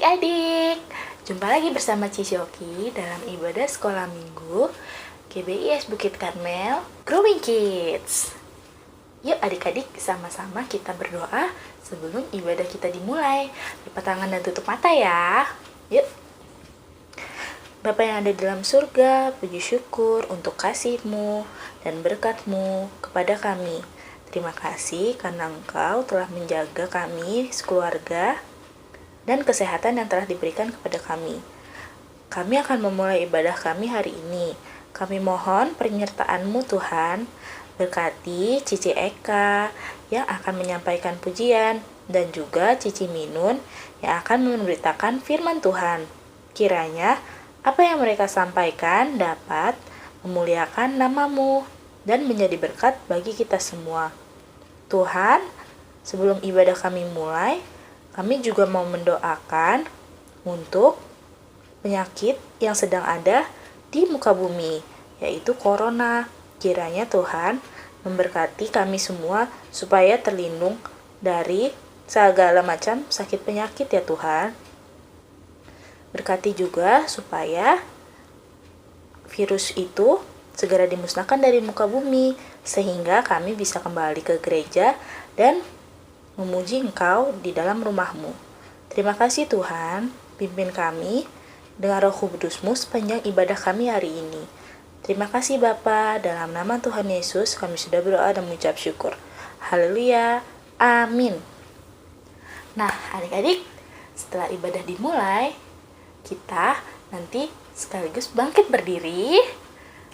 adik-adik, jumpa lagi bersama Cisyoki dalam ibadah sekolah minggu GBIS Bukit Karmel Growing Kids. Yuk adik-adik, sama-sama kita berdoa sebelum ibadah kita dimulai. Lipat tangan dan tutup mata ya. Yuk. Bapa yang ada dalam surga, puji syukur untuk kasih-Mu dan berkat-Mu kepada kami. Terima kasih karena Engkau telah menjaga kami sekeluarga dan kesehatan yang telah diberikan kepada kami. Kami akan memulai ibadah kami hari ini. Kami mohon penyertaan-Mu Tuhan, berkati Cici Eka yang akan menyampaikan pujian dan juga Cici Minun yang akan memberitakan firman Tuhan. Kiranya apa yang mereka sampaikan dapat memuliakan nama-Mu dan menjadi berkat bagi kita semua. Tuhan, sebelum ibadah kami mulai, kami juga mau mendoakan untuk penyakit yang sedang ada di muka bumi, yaitu corona. Kiranya Tuhan memberkati kami semua supaya terlindung dari segala macam sakit penyakit ya Tuhan. Berkati juga supaya virus itu segera dimusnahkan dari muka bumi, sehingga kami bisa kembali ke gereja dan memuji Engkau di dalam rumah-Mu. Terima kasih Tuhan, pimpin kami dengan Roh Kudus-Mu sepanjang ibadah kami hari ini. Terima kasih Bapa, dalam nama Tuhan Yesus kami sudah berdoa dan mengucap syukur. Haleluya, amin. Nah adik-adik, setelah ibadah dimulai, kita nanti sekaligus bangkit berdiri.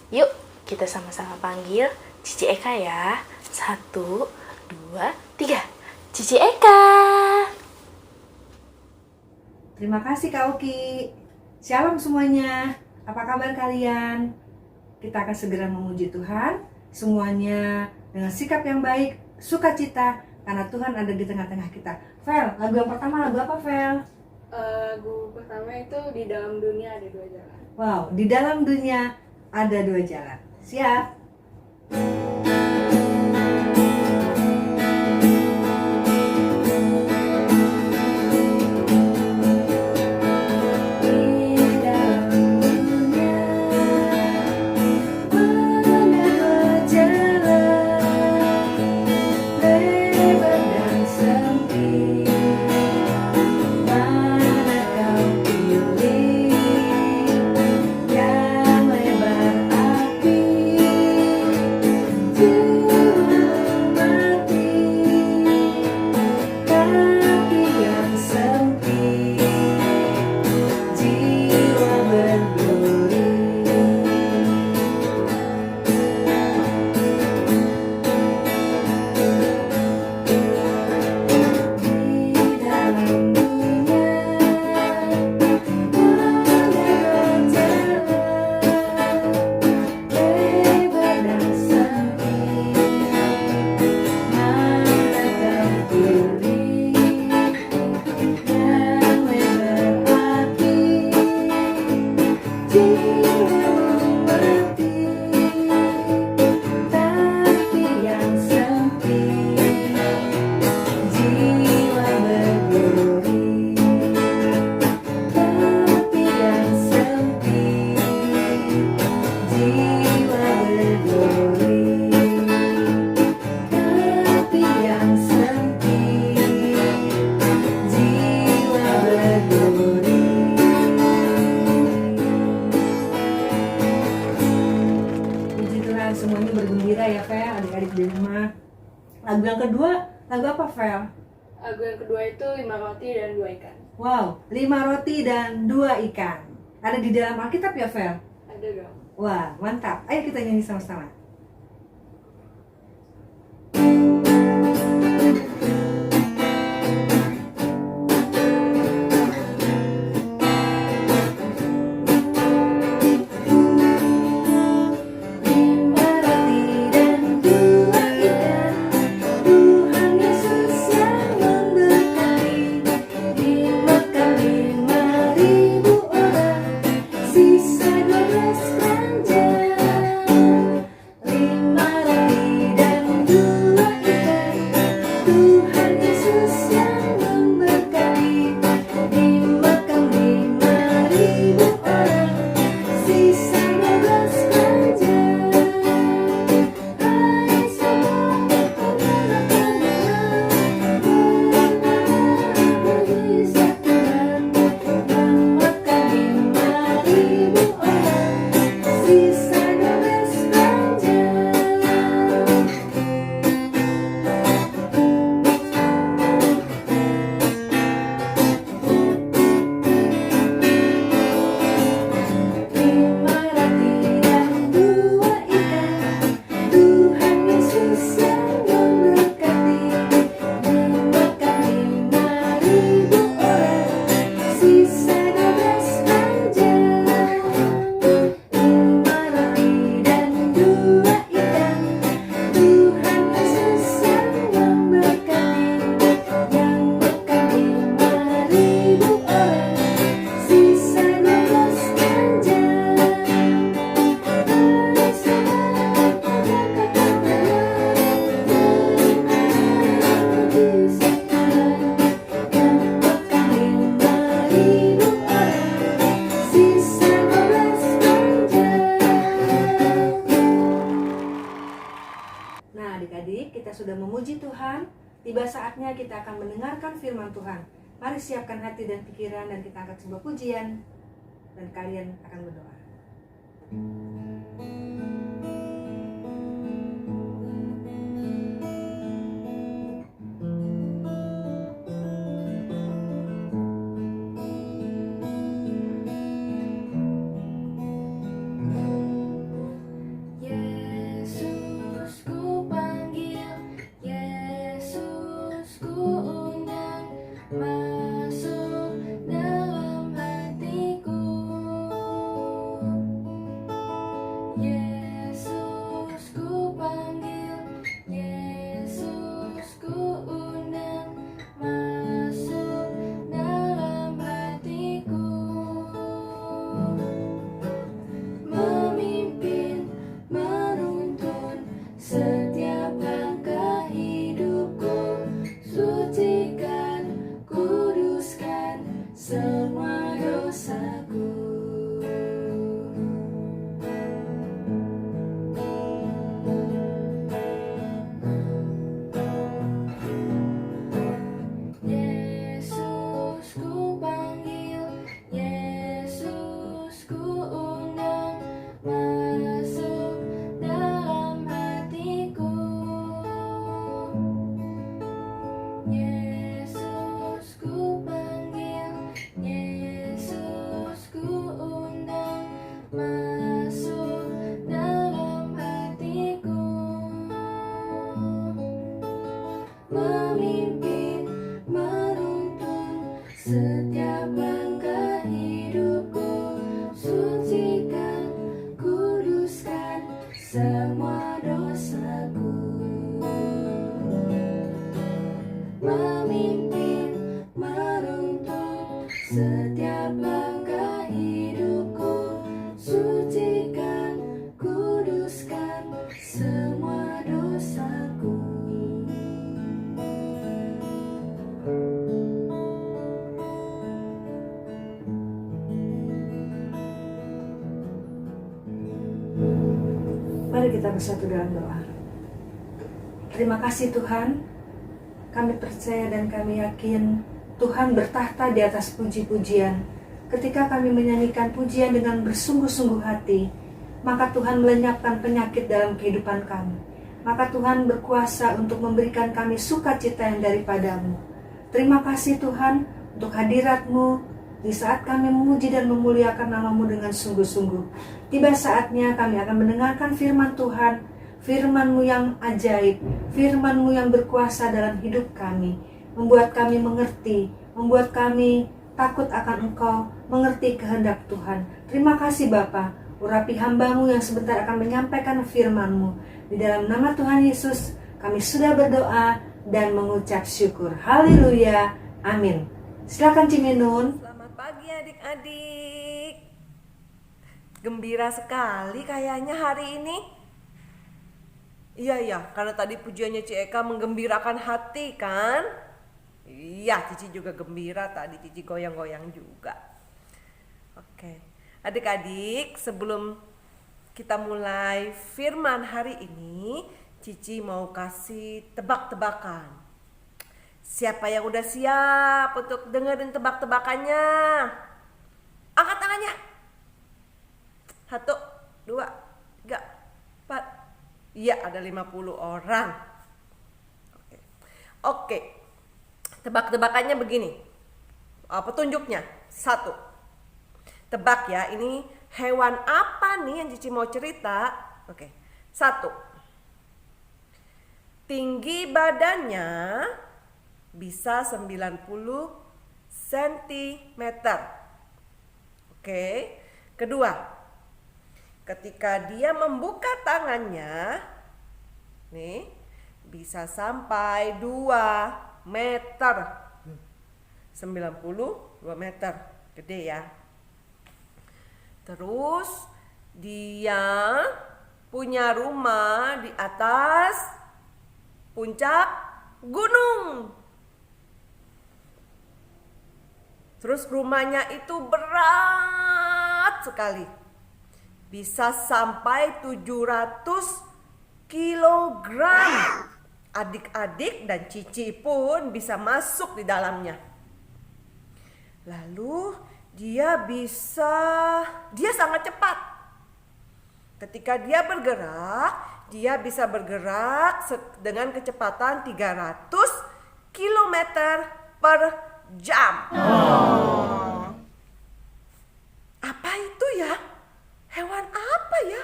Yuk kita sama-sama panggil Cici Eka ya. 1, 2, 3. Cici Eka. Terima kasih Kak Oki. Shalom semuanya. Apa kabar kalian? Kita akan segera memuji Tuhan, semuanya dengan sikap yang baik, sukacita, karena Tuhan ada di tengah-tengah kita. Vel, lagu yang pertama lagu apa Vel? Lagu pertama itu Di Dalam Dunia Ada Dua Jalan. Wow, di dalam dunia ada dua jalan. Siap? Semuanya bergembira ya Vel, adik-adik di rumah. Lagu yang kedua, lagu apa Vel? Lagu yang kedua itu 5 roti dan 2 ikan. Wow, 5 roti dan 2 ikan. Ada di dalam Alkitab ya Vel? Ada dong. Wah, mantap. Ayo kita nyanyi sama-sama. Sisa 12 keranjang sudah memuji Tuhan, tiba saatnya kita akan mendengarkan firman Tuhan. Mari siapkan hati dan pikiran dan kita angkat sebuah pujian dan kalian akan berdoa. Yesus ku panggil, Yesus ku undang, masuk dalam hatiku. Yesus ku panggil, Yesus ku undang, masuk dalam hatiku. Memimpin, menuntun setiap langkah hidupku, sucikan, kuduskan semua dosaku. Yesus ku panggil, Yesus ku undang, masuk dalam hatiku. Yesus ku panggil, Yesus ku undang, masuk dalam hatiku. Memimpin, menuntun setiap langkah hidupku, sucikan, kuduskan semua dosaku. Memimpin, menuntun setiap langkah hidupku, sucikan, kuduskan semua dosaku. Mari kita bersatu dalam doa. Terima kasih Tuhan, kami percaya dan kami yakin Tuhan bertahta di atas puji-pujian. Ketika kami menyanyikan pujian dengan bersungguh-sungguh hati, maka Tuhan melenyapkan penyakit dalam kehidupan kami. Maka Tuhan berkuasa untuk memberikan kami sukacita yang daripadamu. Terima kasih Tuhan untuk hadirat-Mu di saat kami memuji dan memuliakan nama-Mu dengan sungguh-sungguh. Tiba saatnya kami akan mendengarkan firman Tuhan, firman-Mu yang ajaib, firman-Mu yang berkuasa dalam hidup kami, membuat kami mengerti, membuat kami takut akan Engkau, mengerti kehendak Tuhan. Terima kasih Bapa, urapi hamba-Mu yang sebentar akan menyampaikan firman-Mu. Di dalam nama Tuhan Yesus, kami sudah berdoa dan mengucap syukur. Haleluya, amin. Silakan Ciminun. Selamat pagi adik-adik. Gembira sekali kayaknya hari ini. Iya, karena tadi pujiannya Ci Eka menggembirakan hati kan? Iya, Cici juga gembira tadi, Cici goyang-goyang juga. Oke, adik-adik, sebelum kita mulai firman hari ini, Cici mau kasih tebak-tebakan. Siapa yang udah siap untuk dengerin tebak-tebakannya? Angkat tangannya. 1, 2, 3, 4. Iya, ada 50 orang. Oke. Tebak-tebakannya begini. Petunjuknya. 1. Tebak ya, ini hewan apa nih yang Cici mau cerita? Oke. 1. Tinggi badannya bisa 90 cm. Oke. Kedua, ketika dia membuka tangannya, nih, bisa sampai 2 meter. 92 meter. Gede ya. Terus dia punya rumah di atas puncak gunung. Terus rumahnya itu berat sekali. Bisa sampai 700 kilogram. adik-adik dan Cici pun bisa masuk di dalamnya. Lalu dia sangat cepat. Ketika dia bisa bergerak dengan kecepatan 300 km per jam. Apa itu ya? Hewan apa ya?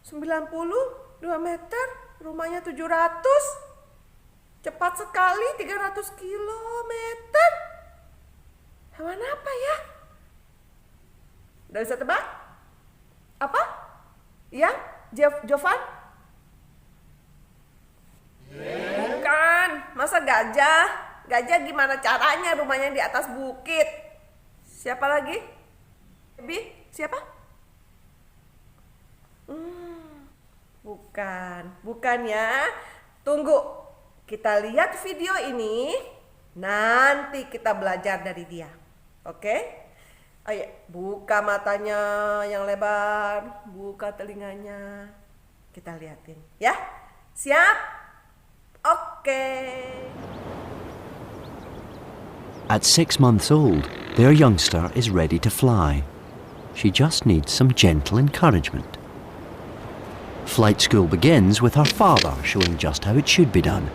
92 meter, rumahnya 700. Cepat sekali 300 km. Hewan apa ya? Udah bisa tebak? Apa? Ya, Jovan? Bukan, masa gajah? Gajah gimana caranya rumahnya di atas bukit? Siapa lagi? Bi, siapa? Bukan ya. Tunggu, kita lihat video ini, nanti kita belajar dari dia. Oke? Ayo, buka matanya yang lebar, buka telinganya. Kita liatin, ya. Siap? Oke. At 6 months old, their youngster is ready to fly. She just needs some gentle encouragement. Flight school begins with her father showing just how it should be done.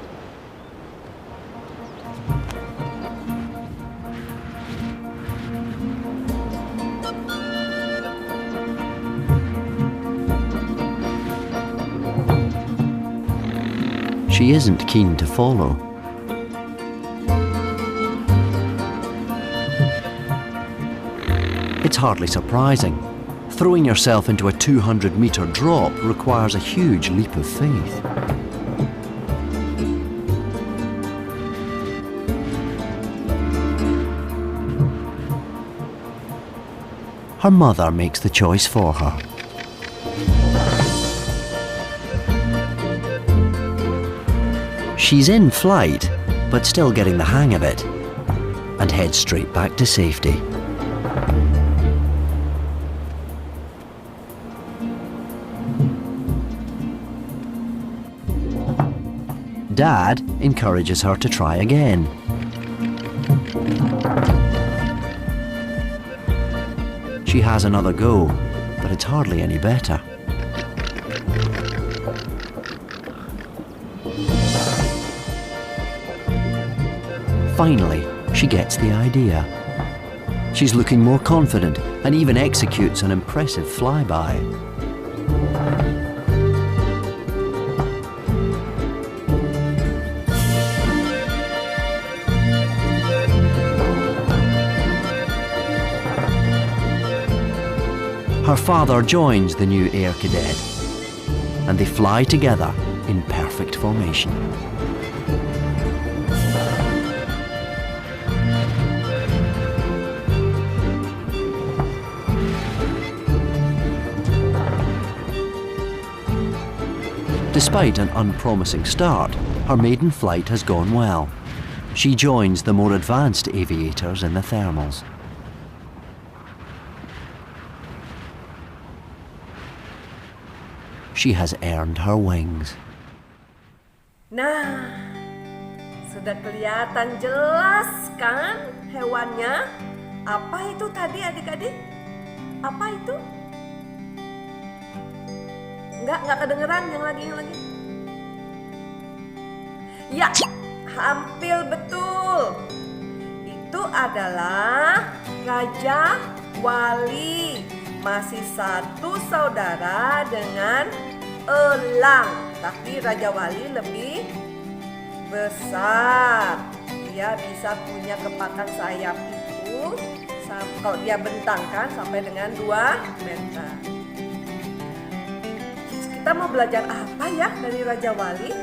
She isn't keen to follow. It's hardly surprising. Throwing yourself into a 200-metre drop requires a huge leap of faith. Her mother makes the choice for her. She's in flight, but still getting the hang of it, and heads straight back to safety. Dad encourages her to try again. She has another go, but it's hardly any better. Finally, she gets the idea. She's looking more confident and even executes an impressive flyby. Her father joins the new air cadet, and they fly together in perfect formation. Despite an unpromising start, her maiden flight has gone well. She joins the more advanced aviators in the thermals. She has earned her wings. Nah, sudah kelihatan jelas kan hewannya? Apa itu tadi adik-adik? Apa itu? Enggak kedengeran yang lagi. Ya, hampir betul. Itu adalah Raja Wali. Masih satu saudara dengan elang, tapi Raja Wali lebih besar. Dia bisa punya kepakan sayap itu kalau dia bentangkan sampai dengan 2 meter. Kita mau belajar apa ya dari Raja Wali?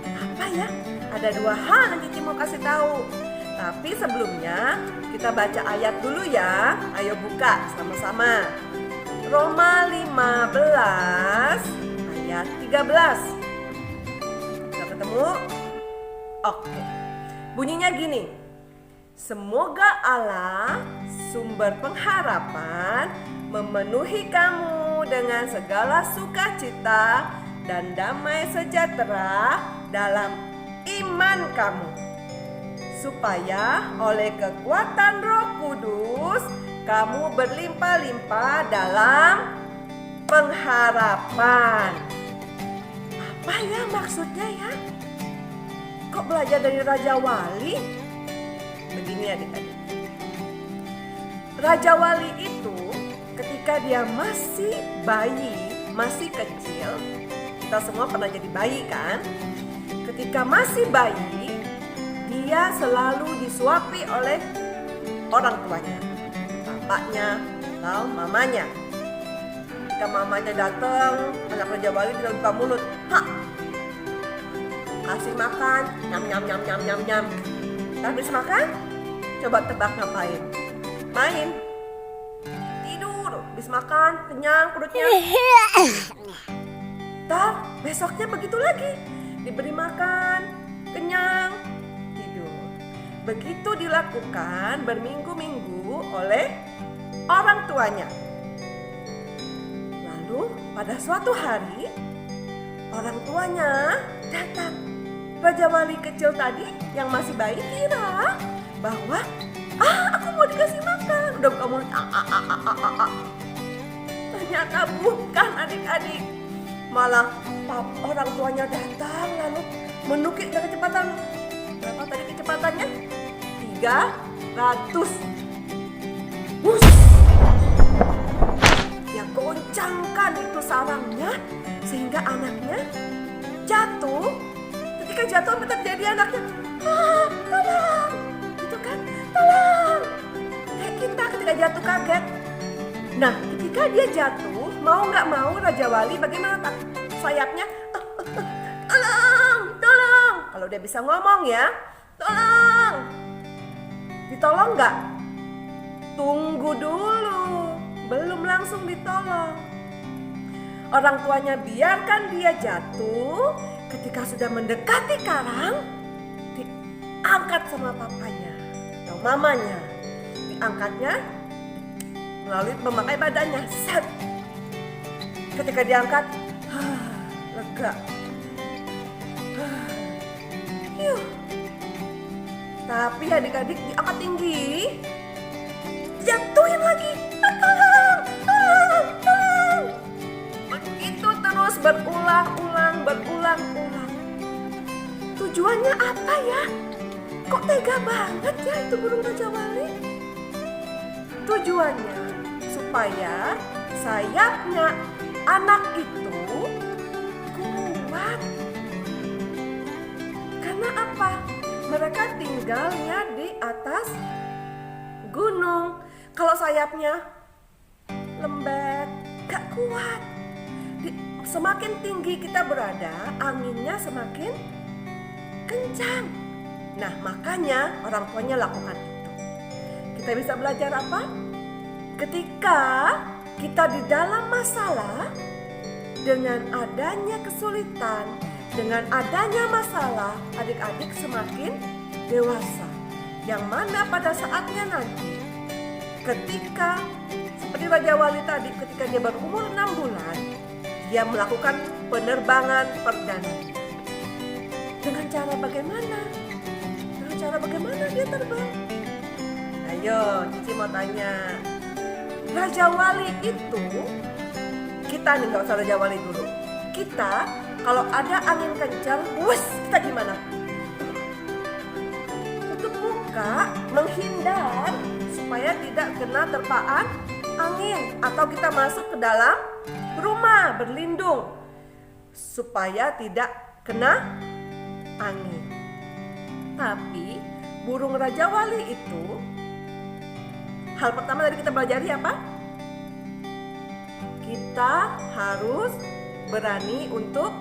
Apa ya? Ada 2 hal yang Cici mau kasih tahu. Tapi sebelumnya kita baca ayat dulu ya. Ayo buka sama-sama. Roma 15 ayat 13. Sudah ketemu? Oke. Bunyinya gini. Semoga Allah, sumber pengharapan, memenuhi kamu dengan segala sukacita dan damai sejahtera dalam iman kamu, supaya oleh kekuatan Roh Kudus kamu berlimpah-limpah dalam pengharapan. Apa ya maksudnya ya? Kok belajar dari Raja Wali? Begini adik-adik. Raja Wali itu ketika dia masih bayi, masih kecil, kita semua pernah jadi bayi kan? Ketika masih bayi, dia selalu disuapi oleh orang tuanya, bapaknya atau mamanya. Ketika mamanya datang, anak Raja Wali tidak buka mulut, kasih makan, nyam nyam nyam nyam nyam nyam. Habis makan, coba tebak ngapain? Main, tidur, habis makan, kenyang perutnya. Besoknya begitu lagi, diberi makan, kenyang, tidur. Begitu dilakukan berminggu-minggu oleh orang tuanya. Lalu pada suatu hari, orang tuanya datang. Raja Wali kecil tadi yang masih bayi kira bahwa aku mau dikasih makan. Udah buka mulut. Ternyata bukan adik-adik. Malah orang tuanya datang lalu menukik dengan kecepatan. Berapa tadi kecepatannya? 300. Wush! Dia goncangkan itu sarangnya sehingga anaknya jatuh. Ketika jatuh apa terjadi anaknya? Tolong! Gitu kan? Tolong! Kayak kita ketika jatuh kaget. Nah, ketika dia jatuh, mau nggak mau Raja Wali bagaimana tak? Sayapnya, tolong! Tolong! Kalau dia bisa ngomong ya, tolong! Ditolong nggak? Tunggu dulu, belum langsung ditolong. Orang tuanya biarkan dia jatuh. Ketika sudah mendekati karang, diangkat sama papanya atau mamanya. Diangkatnya melalui memakai badannya. Set. Ketika diangkat, lega. Tapi adik-adik diangkat tinggi, jatuhin lagi. Tolong, tolong, tolong. Begitu terus berulang-ulang. Tujuannya apa ya? Kok tega banget ya itu burung Raja Wali? Tujuannya supaya sayapnya anak itu kuat. Karena apa? Mereka tinggalnya di atas gunung. Kalau sayapnya lembek, gak kuat. Semakin tinggi kita berada, anginnya semakin kencang. Nah, makanya orang tuanya lakukan itu. Kita bisa belajar apa? Ketika kita di dalam masalah, dengan adanya kesulitan, dengan adanya masalah, adik-adik semakin dewasa. Yang mana pada saatnya nanti, ketika seperti Raja Wali tadi, ketika dia berumur 6 bulan, dia melakukan penerbangan perdana. Dengan cara bagaimana? Dengan cara bagaimana dia terbang? Ayo, Cici mau tanya. Raja Wali itu, kita nih nggak usah Raja Wali dulu. Kita kalau ada angin kencang, kita gimana? Tutup muka, menghindar supaya tidak kena terpaan angin, atau kita masuk ke dalam rumah berlindung supaya tidak kena angin. Tapi burung Raja Wali itu, hal pertama tadi kita pelajari apa? Kita harus berani untuk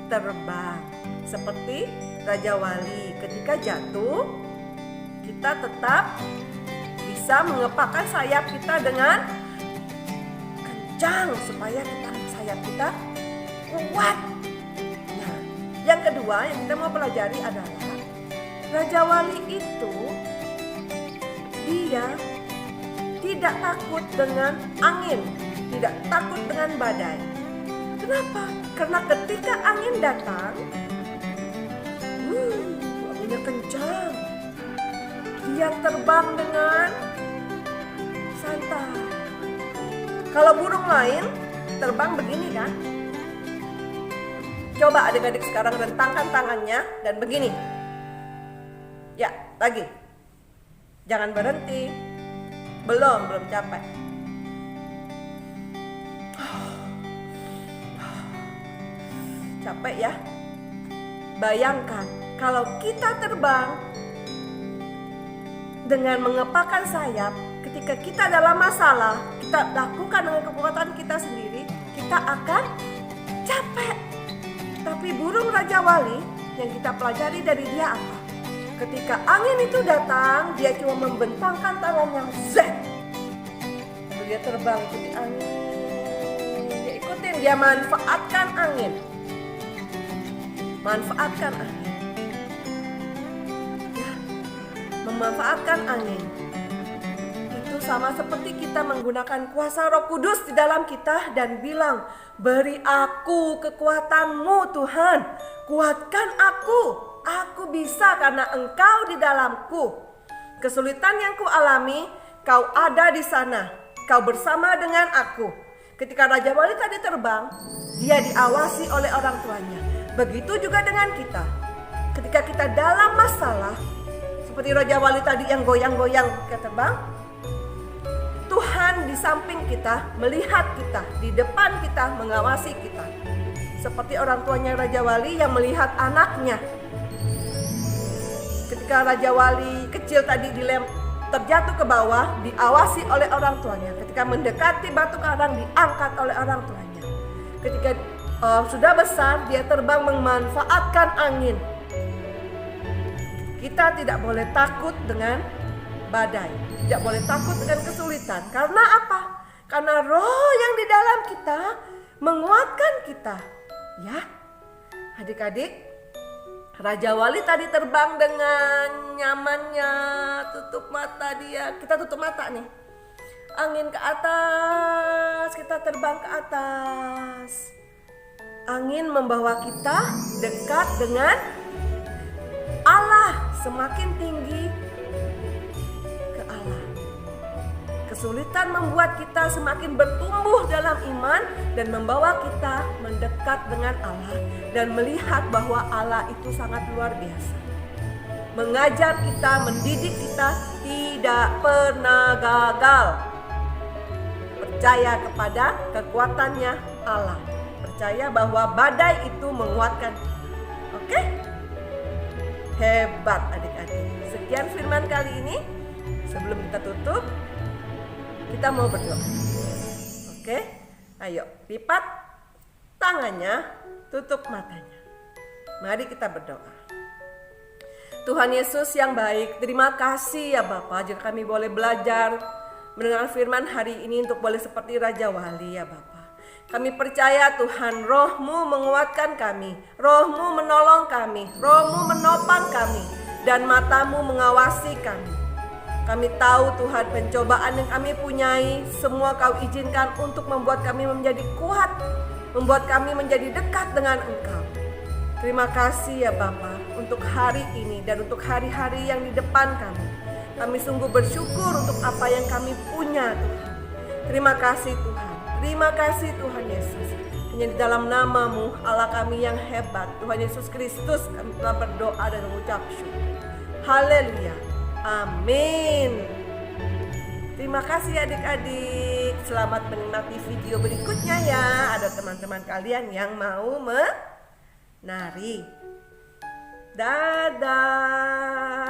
terbang. Seperti Raja Wali, ketika jatuh, kita tetap bisa mengepakkan sayap kita dengan kencang supaya sayap kita kuat. Nah, yang kedua yang kita mau pelajari adalah Raja Wali itu dia tidak takut dengan angin, tidak takut dengan badai. Kenapa? Karena ketika angin datang, anginnya kencang. Dia terbang dengan santai. Kalau burung lain terbang begini kan? Coba adik-adik sekarang rentangkan tangannya dan begini. Ya, lagi. Jangan berhenti. Belum capek. Capek ya? Bayangkan kalau kita terbang dengan mengepakkan sayap, ketika kita dalam masalah, kita lakukan dengan kekuatan kita sendiri, kita akan capek. Tapi burung Raja Wali yang kita pelajari dari dia apa? Ketika angin itu datang, dia cuma membentangkan tangannya, zet. Lalu dia terbang ikuti angin. Dia ikutin, dia manfaatkan angin. Manfaatkan angin. Ya, memanfaatkan angin. Itu sama seperti kita menggunakan kuasa Roh Kudus di dalam kita dan bilang, beri aku kekuatan-Mu Tuhan, kuatkan aku bisa karena Engkau di dalamku. Kesulitan yang kualami, Kau ada di sana, Kau bersama dengan aku. Ketika Raja Wali tadi terbang, dia diawasi oleh orang tuanya. Begitu juga dengan kita. Ketika kita dalam masalah, seperti Raja Wali tadi yang goyang-goyang ketika terbang, Tuhan di samping kita, melihat kita, di depan kita, mengawasi kita. Seperti orang tuanya Raja Wali yang melihat anaknya. Ketika Raja Wali kecil tadi terjatuh ke bawah, diawasi oleh orang tuanya. Ketika mendekati batu karang, diangkat oleh orang tuanya. Ketika sudah besar, dia terbang memanfaatkan angin. Kita tidak boleh takut dengan badai, tidak boleh takut dengan kesulitan. Karena apa? Karena roh yang di dalam kita menguatkan kita. Ya, adik-adik, Raja Wali tadi terbang dengan nyamannya, tutup mata dia. Kita tutup mata nih. Angin ke atas, kita terbang ke atas. Angin membawa kita dekat dengan Allah, semakin tinggi ke Allah. Kesulitan membuat kita semakin bertumbuh dalam iman dan membawa kita mendekat dengan Allah dan melihat bahwa Allah itu sangat luar biasa. Mengajar kita, mendidik kita tidak pernah gagal. Percaya kepada kekuatannya Allah. Percaya bahwa badai itu menguatkan kita. Oke? Hebat adik-adik. Sekian firman kali ini. Sebelum kita tutup, kita mau berdoa. Oke? Ayo, lipat tangannya, tutup matanya. Mari kita berdoa. Tuhan Yesus yang baik, terima kasih ya Bapa, jika kami boleh belajar mendengar firman hari ini untuk boleh seperti Raja Wali ya Bapa. Kami percaya Tuhan, Roh-Mu menguatkan kami, Roh-Mu menolong kami, Roh-Mu menopang kami, dan mata-Mu mengawasi kami. Kami tahu Tuhan, pencobaan yang kami punyai, semua Kau izinkan untuk membuat kami menjadi kuat, membuat kami menjadi dekat dengan Engkau. Terima kasih ya Bapa, untuk hari ini dan untuk hari-hari yang di depan kami. Kami sungguh bersyukur untuk apa yang kami punya Tuhan. Terima kasih Tuhan. Terima kasih Tuhan Yesus. Hanya di dalam nama-Mu, Allah kami yang hebat, Tuhan Yesus Kristus, kami telah berdoa dan mengucap syukur. Haleluya. Amin. Terima kasih adik-adik. Selamat menikmati video berikutnya ya. Ada teman-teman kalian yang mau menari. Dadah.